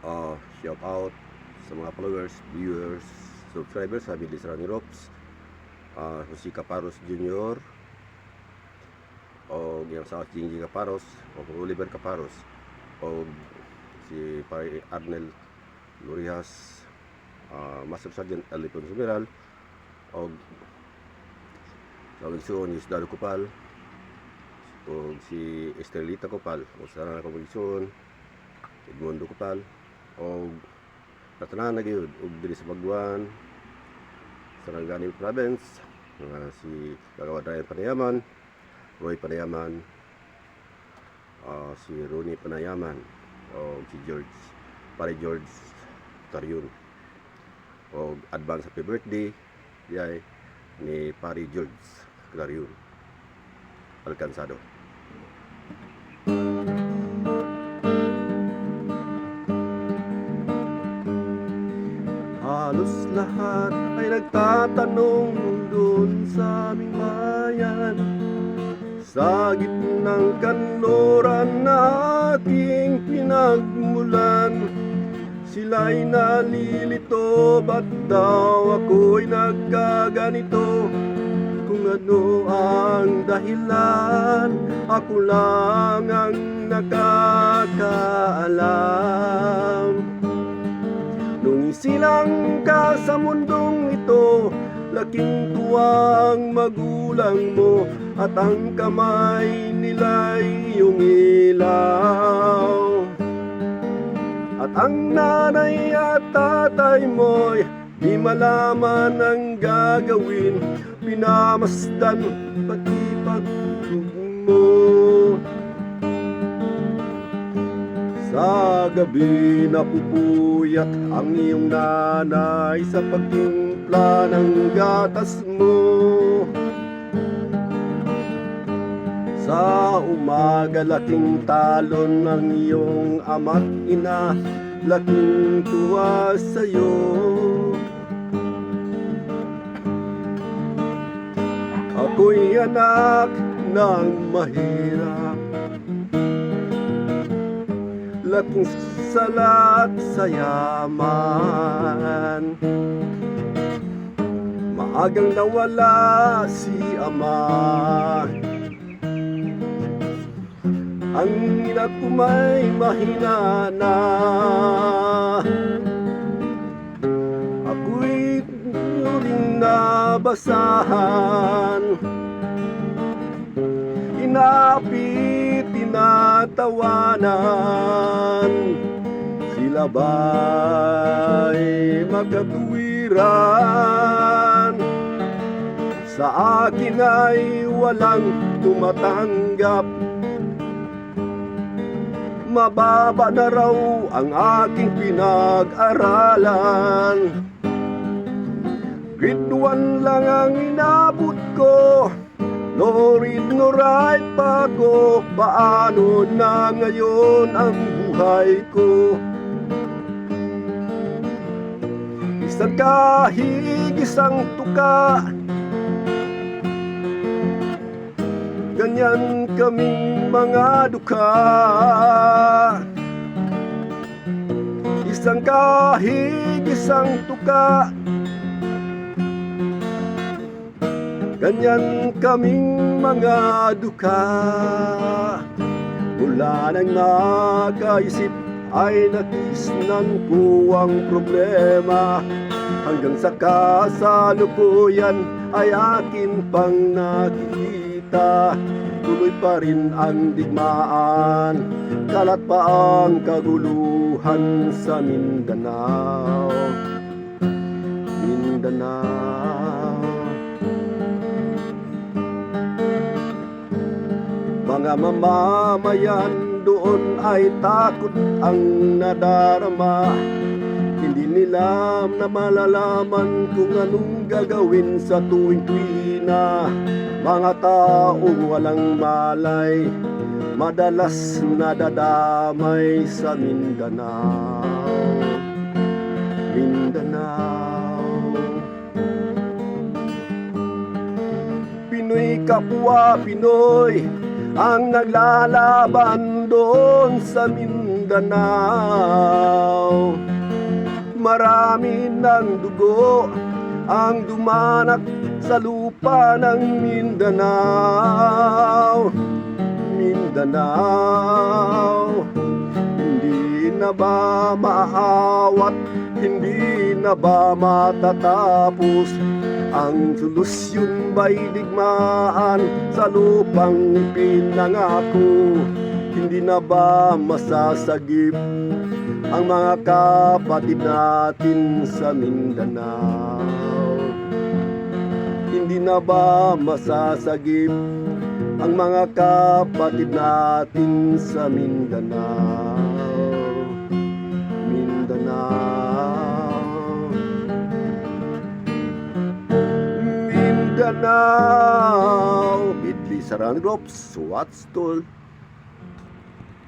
Shout out sa mga followers, viewers, subscribers sa Bilis Running Ropes, si Caparos Jr. o yung sa Jinji Caparos o Oliver Caparos o si Pare Arnel Lurias, Master Sergeant Alipon Sumeral o sa Wilson is Dado Kupal o si Estelita Kupal o sa Wilson Edmundo Kupal o natanan na gyud og diri sa Bagwan, Sarangani Province, si Kagawad Ryan Panayaman, Roy Panayaman, si Ronnie Panayaman o si Pare George Taryun o advance happy birthday yay ni Pare George Taryun Alcansado. Halos lahat ay nagtatanong doon sa aming bayan, sa gitnang kanluran na aking pinagmulan. Sila'y nalilito, ba't daw ako'y nagkaganito? Kung ano ang dahilan, ako lang ang nakakaalam. Nung isilang ka sa mundong ito, laking tuwang magulang mo, at ang kamay nila'y iyong ilaw. At ang nanay at tatay mo'y di malaman ang gagawin, pinamasdan pati pagtulong mo. Sa gabi napupuyat ang iyong nanay sa pagtimpla ng gatas mo. Sa umaga laking talon ng iyong ama't ina, laking tuwa sa'yo. Ako'y anak ng mahirap, laking salat sa yaman. Maagang nawala si ama, ang ina ko may mahina na. Ako'y muling nabasahan, inapit, tinatawanan. Sila ba'y magkatuwiran? Sa akin ay walang tumatanggap. Mababa na raw ang aking pinag-aralan. Grade 1 lang ang inabot ko, no read no write pa ko. Paano na ngayon ang buhay ko? Isang kahig, isang tuka, ganyan kaming mga duka. Isang kahig, isang tuka, ganyan kaming mga duka. Mula nang nakaisip ay nakisnan ko ang problema, hanggang sa kasalukuyan ay akin pang nakikita. Tuloy pa rin ang digmaan, kalat pa ang kaguluhan sa Mindanao. Mindanao. Mga mamamayan doon ay takot ang nadarama. Hindi nila na malalaman kung anong gagawin sa tuwing tuwina. Mga taong walang malay, madalas nadadamay sa Mindanao. Mindanao. Pinoy kapwa Pinoy ang naglalaban doon sa Mindanao. Marami ng dugo ang dumanak sa lupa ng Mindanao. Mindanao, hindi na ba maawat, hindi na ba matatapos? Ang solusyon ba'y digmaan sa lupang pinangako? Hindi na ba masasagip ang mga kapatid natin sa Mindanao? Hindi na ba masasagip ang mga kapatid natin sa Mindanao? Mindanao, Mindanao. Bitli Saran Groups, what's told?